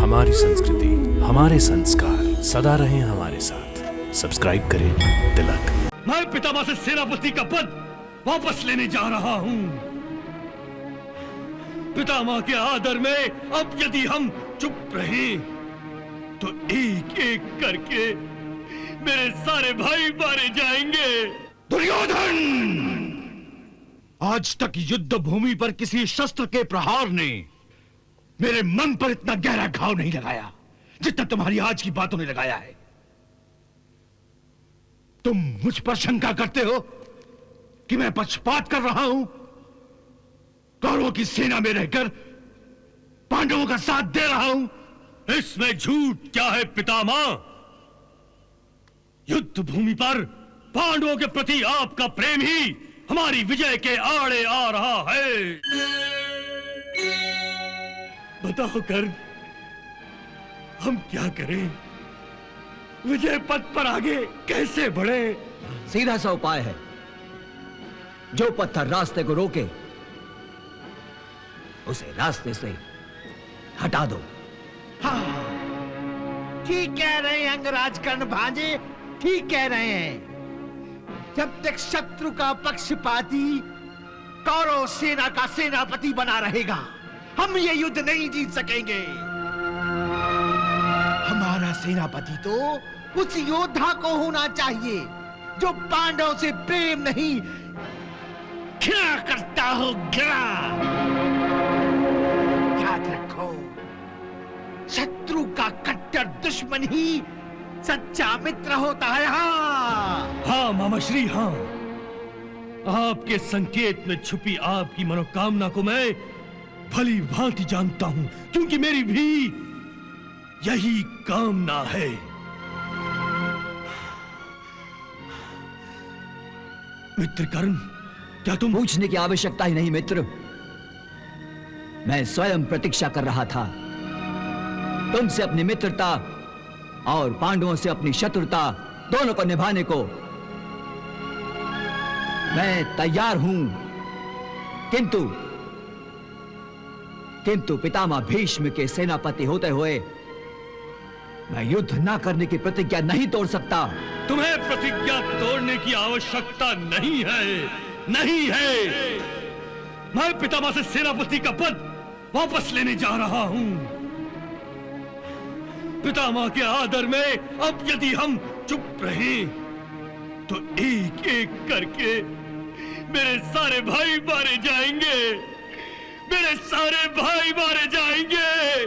हमारी संस्कृति, हमारे संस्कार सदा रहें हमारे साथ। सब्सक्राइब करें तिलक। मैं पितामह से सेनापति का पद वापस लेने जा रहा हूं। पितामह के आदर में अब यदि हम चुप रहे तो एक एक करके मेरे सारे भाई मारे जाएंगे। दुर्योधन! आज तक युद्ध भूमि पर किसी शस्त्र के प्रहार ने मेरे मन पर इतना गहरा घाव नहीं लगाया जितना तुम्हारी आज की बातों ने लगाया है। तुम मुझ पर शंका करते हो कि मैं पक्षपात कर रहा हूं, कौरवों की सेना में रहकर पांडवों का साथ दे रहा हूं। इसमें झूठ क्या है पितामह? युद्ध भूमि पर पांडवों के प्रति आपका प्रेम ही हमारी विजय के आड़े आ रहा है। बताओ कर्ण, हम क्या करें? विजय पथ पर आगे कैसे बढ़े? सीधा सा उपाय है, जो पत्थर रास्ते को रोके उसे रास्ते से हटा दो। हाँ, ठीक कह रहे हैं अंगराज कर्ण भांजे, ठीक कह रहे हैं। जब तक शत्रु का पक्षपाती कौरव सेना का सेनापति बना रहेगा, हम ये युद्ध नहीं जीत सकेंगे। हमारा सेनापति तो उस योद्धा को होना चाहिए जो पांडवों से प्रेम नहीं घृणा करता हो। घृणा याद रखो, शत्रु का कट्टर दुश्मन ही सच्चा मित्र होता है। हाँ मामाश्री, हाँ, आपके संकेत में छुपी आपकी मनोकामना को मैं भली भांति जानता हूं, क्योंकि मेरी भी यही कामना है। मित्र कर्ण, क्या तुम? पूछने की आवश्यकता ही नहीं मित्र, मैं स्वयं प्रतीक्षा कर रहा था। तुमसे अपनी मित्रता और पांडवों से अपनी शत्रुता दोनों को निभाने को मैं तैयार हूं, किंतु पितामह भीष्म के सेनापति होते हुए मैं युद्ध ना करने की प्रतिज्ञा नहीं तोड़ सकता। तुम्हें प्रतिज्ञा तोड़ने की आवश्यकता नहीं है, नहीं है। मैं पितामह से सेनापति का पद वापस लेने जा रहा हूं। पितामह के आदर में अब यदि हम चुप रहे तो एक एक करके मेरे सारे भाई मारे जाएंगे। मेरे सारे भाई मारे जाएंगे।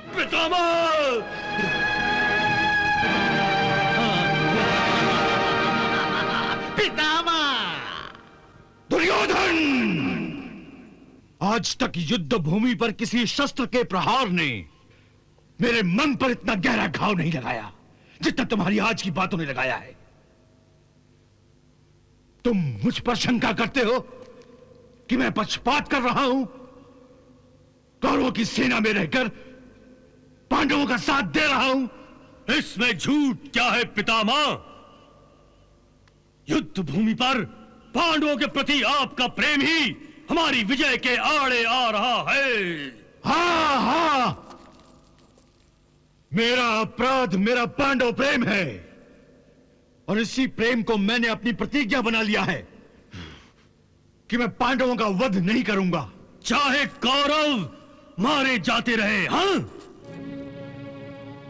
पितामह! पितामह! दुर्योधन! आज तक युद्ध भूमि पर किसी शस्त्र के प्रहार ने मेरे मन पर इतना गहरा घाव नहीं लगाया जितना तुम्हारी आज की बातों ने लगाया है। तुम मुझ पर शंका करते हो कि मैं पक्षपात कर रहा हूं, कौरवों की सेना में रहकर पांडवों का साथ दे रहा हूं। इसमें झूठ क्या है पितामह? युद्ध भूमि पर पांडवों के प्रति आपका प्रेम ही हमारी विजय के आड़े आ रहा है। हाँ हाँ, मेरा अपराध मेरा पांडव प्रेम है, और इसी प्रेम को मैंने अपनी प्रतिज्ञा बना लिया है कि मैं पांडवों का वध नहीं करूंगा, चाहे कौरव मारे जाते रहे। हाँ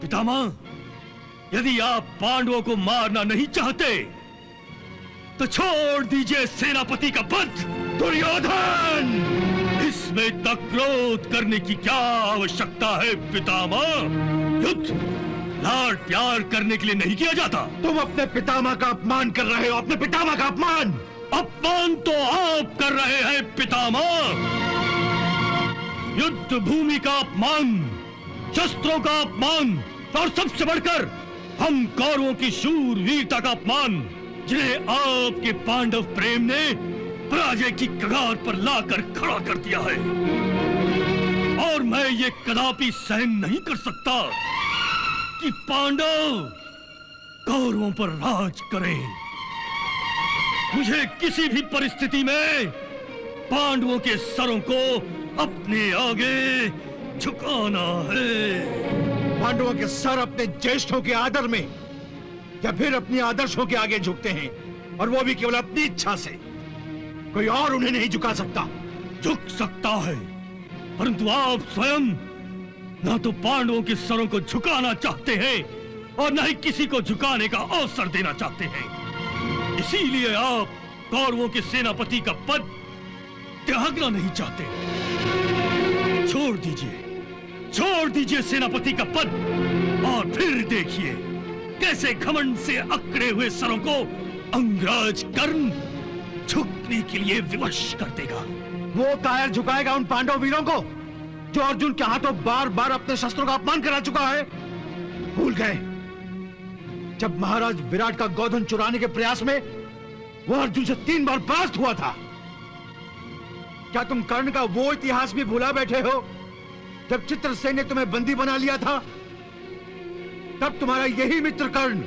पितामह, यदि आप पांडवों को मारना नहीं चाहते तो छोड़ दीजिए सेनापति का पद। दुर्योधन! इसमें तक क्रोध करने की क्या आवश्यकता है पितामह? युद्ध लाड़ प्यार करने के लिए नहीं किया जाता। तुम अपने पितामह का अपमान कर रहे हो, अपने पितामह का अपमान। अपमान तो आप कर रहे हैं पितामह। युद्ध भूमि का अपमान, शस्त्रों का अपमान, और सबसे बढ़कर हम कौरवों की शूर वीरता का अपमान, जिन्हें आपके पांडव प्रेम ने पराजय की कगार पर लाकर खड़ा कर दिया है। और मैं ये कदापि सहन नहीं कर सकता कि पांडव कौरवों पर राज करें। मुझे किसी भी परिस्थिति में पांडवों के सरों को अपने आगे झुकाना है। पांडवों के सर अपने ज्येष्ठों के आदर में या फिर अपनी आदर्शों के आगे झुकते हैं, और वो भी केवल अपनी इच्छा से। कोई और उन्हें नहीं झुका सकता। झुक सकता है, परंतु आप स्वयं ना तो पांडवों के सरों को झुकाना चाहते हैं और न ही किसी को झुकाने का अवसर देना चाहते हैं। इसीलिए आप कौरवों के सेनापति का पद त्यागना नहीं चाहते। छोड़ दीजिए सेनापति का पद, और फिर देखिए कैसे घमंड से अकड़े हुए सरों को अंगराज कर्ण झुकने के लिए विवश कर देगा। वो कायर झुकाएगा उन पांडव वीरों को जो अर्जुन के हाथों बार बार अपने शस्त्रों का अपमान करा चुका है। भूल गए जब महाराज विराट का गोधन चुराने के प्रयास में वो अर्जुन से 3 बार परास्त हुआ था। क्या तुम कर्ण का वो इतिहास भी भुला बैठे हो जब चित्रसेन ने तुम्हें बंदी बना लिया था? तब तुम्हारा यही मित्र कर्ण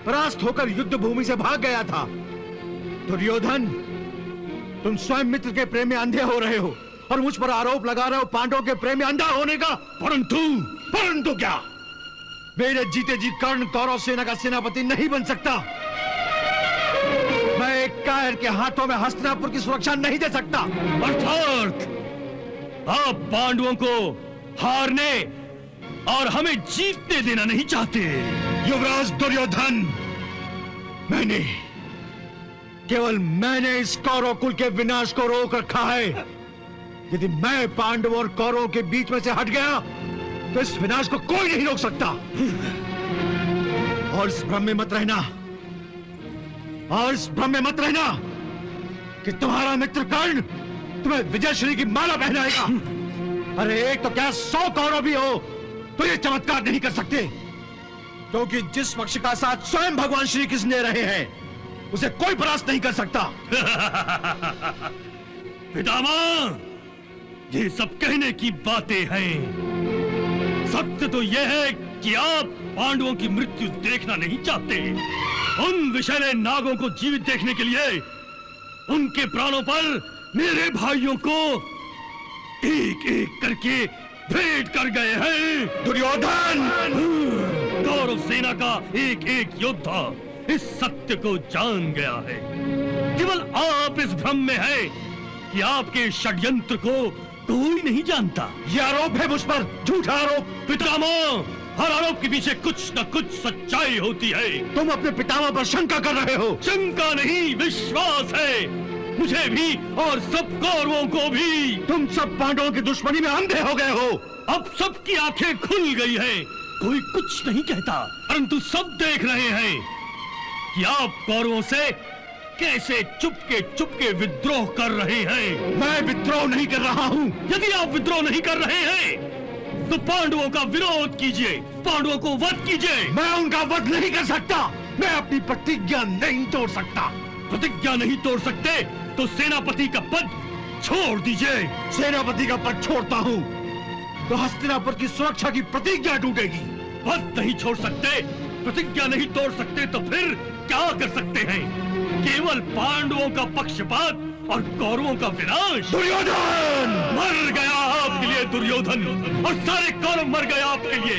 परास्त होकर युद्ध भूमि से भाग गया था। दुर्योधन, तुम स्वयं मित्र के प्रेम में अंधे हो रहे हो और मुझ पर आरोप लगा रहे हो पांडवों के प्रेम में अंधा होने का। परंतु क्या? मेरे जीते जी कर्ण कौरव सेना का सेनापति नहीं बन सकता। मैं एक कायर के हाथों में हस्तिनापुर की सुरक्षा नहीं दे सकता। अर्थात आप पांडवों को हारने और हमें जीतने देना नहीं चाहते। युवराज दुर्योधन, मैंने इस कौरव कुल के विनाश को रोक रखा है। यदि मैं पांडवों और कौरवों के बीच में से हट गया तो इस विनाश को कोई नहीं रोक सकता। और इस भ्रम में मत रहना कि तुम्हारा मित्र कर्ण तुम्हें विजयश्री की माला पहनाएगा। अरे एक तो क्या 100 कौरव भी हो तो ये चमत्कार नहीं कर सकते, क्योंकि जिस पक्ष का साथ स्वयं भगवान श्री कृष्ण ले रहे हैं उसे कोई परास्त नहीं कर सकता। पितामह, ये सब कहने की बातें हैं। सत्य तो यह है कि आप पांडवों की मृत्यु देखना नहीं चाहते। उन विषैले नागों को जीवित देखने के लिए उनके प्राणों पर मेरे भाइयों को एक एक करके भेंट कर गए हैं। दुर्योधन! कौरव सेना का एक एक योद्धा इस सत्य को जान गया है। केवल आप इस भ्रम में हैं कि आपके षड्यंत्र को कोई नहीं जानता। यह आरोप है मुझ पर, झूठा आरोप। पितामह, हर आरोप के पीछे कुछ न कुछ सच्चाई होती है। तुम अपने पितामह पर शंका कर रहे हो। शंका नहीं, विश्वास है। मुझे भी और सब कौरवों को भी। तुम सब पांडवों की दुश्मनी में अंधे हो गए हो। अब सबकी आंखें खुल गई हैं। कोई कुछ नहीं कहता, परंतु सब देख रहे हैं कि आप कौरवों से कैसे चुपके विद्रोह कर रहे हैं। मैं विद्रोह नहीं कर रहा हूँ। यदि आप विद्रोह नहीं कर रहे हैं तो पांडवों का विरोध कीजिए, पांडवों को वध कीजिए। मैं उनका वध नहीं कर सकता। मैं अपनी प्रतिज्ञा नहीं तोड़ सकता। प्रतिज्ञा नहीं तोड़ सकते तो सेनापति का पद छोड़ दीजिए। सेनापति का पद छोड़ता हूँ तो हस्तिनापुर की सुरक्षा की प्रतिज्ञा टूटेगी। पद नहीं छोड़ सकते, प्रतिज्ञा नहीं तोड़ सकते तो फिर क्या कर सकते हैं? केवल पांडवों का पक्षपात और कौरवों का विनाश। दुर्योधन! मर गया आपके लिए दुर्योधन, और सारे कौरव मर गए आपके लिए।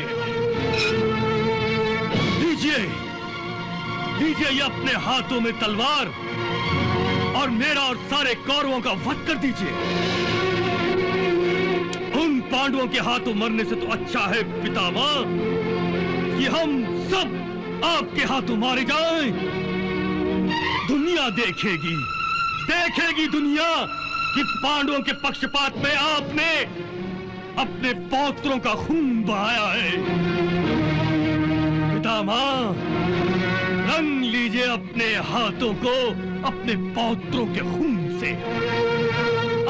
लीजिए ये अपने हाथों में तलवार और मेरा और सारे कौरवों का वध कर दीजिए। उन पांडवों के हाथों मरने से तो अच्छा है पितामह कि हम सब आपके हाथों मारे जाएं। दुनिया देखेगी दुनिया कि पांडवों के पक्षपात में आपने अपने पौत्रों का खून बहाया है। पितामह, रंग लीजिए अपने हाथों को अपने पौत्रों के खून से।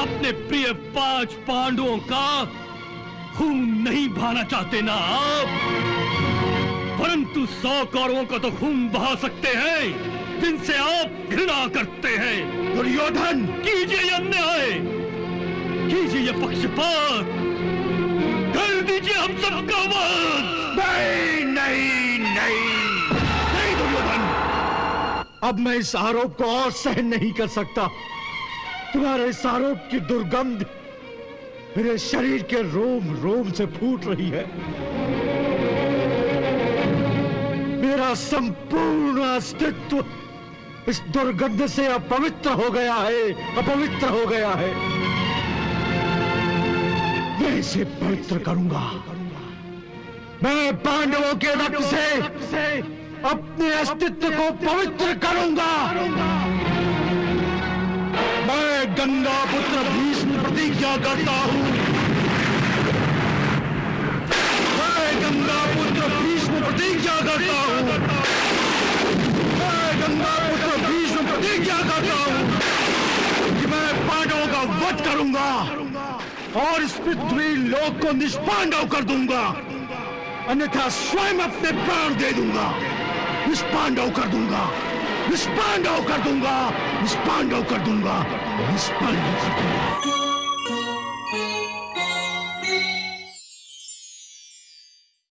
अपने प्रिय 5 पांडवों का खून नहीं बहाना चाहते ना आप, परंतु 100 कौरवों का तो खून बहा सकते हैं जिनसे आप घृणा करते हैं। दुर्योधन! कीजिए ये अन्याय, कीजिए ये पक्षपात, कर दीजिए हम सबका वध। नहीं दुर्योधन! अब मैं इस आरोप को और सहन नहीं कर सकता। तुम्हारे इस आरोप की दुर्गंध मेरे शरीर के रोम रोम से फूट रही है। मेरा संपूर्ण अस्तित्व इस दुर्गंध से अपवित्र हो गया है, अपवित्र हो गया है। मैं इसे पवित्र करूंगा। मैं पांडवों के रक्त से अपने अस्तित्व को पवित्र करूंगा। मैं गंगा पुत्र भीष्म प्रतिज्ञा करता हूं। मैं गंगा पुत्र भीष्म प्रतिज्ञा करता हूं। मैं गंगा पुत्र भीष्म प्रतिज्ञा करता हूं कि मैं पांडवों का वध करूंगा और इस पृथ्वी लोक को निष्पांडव कर दूंगा, अन्यथा स्वयं अपने प्राण दे दूंगा। निष्पांडव कर दूंगा, निष्पांडव कर दूंगा, निष्पांडव कर दूंगा, निष्पांडव कर दूंगा।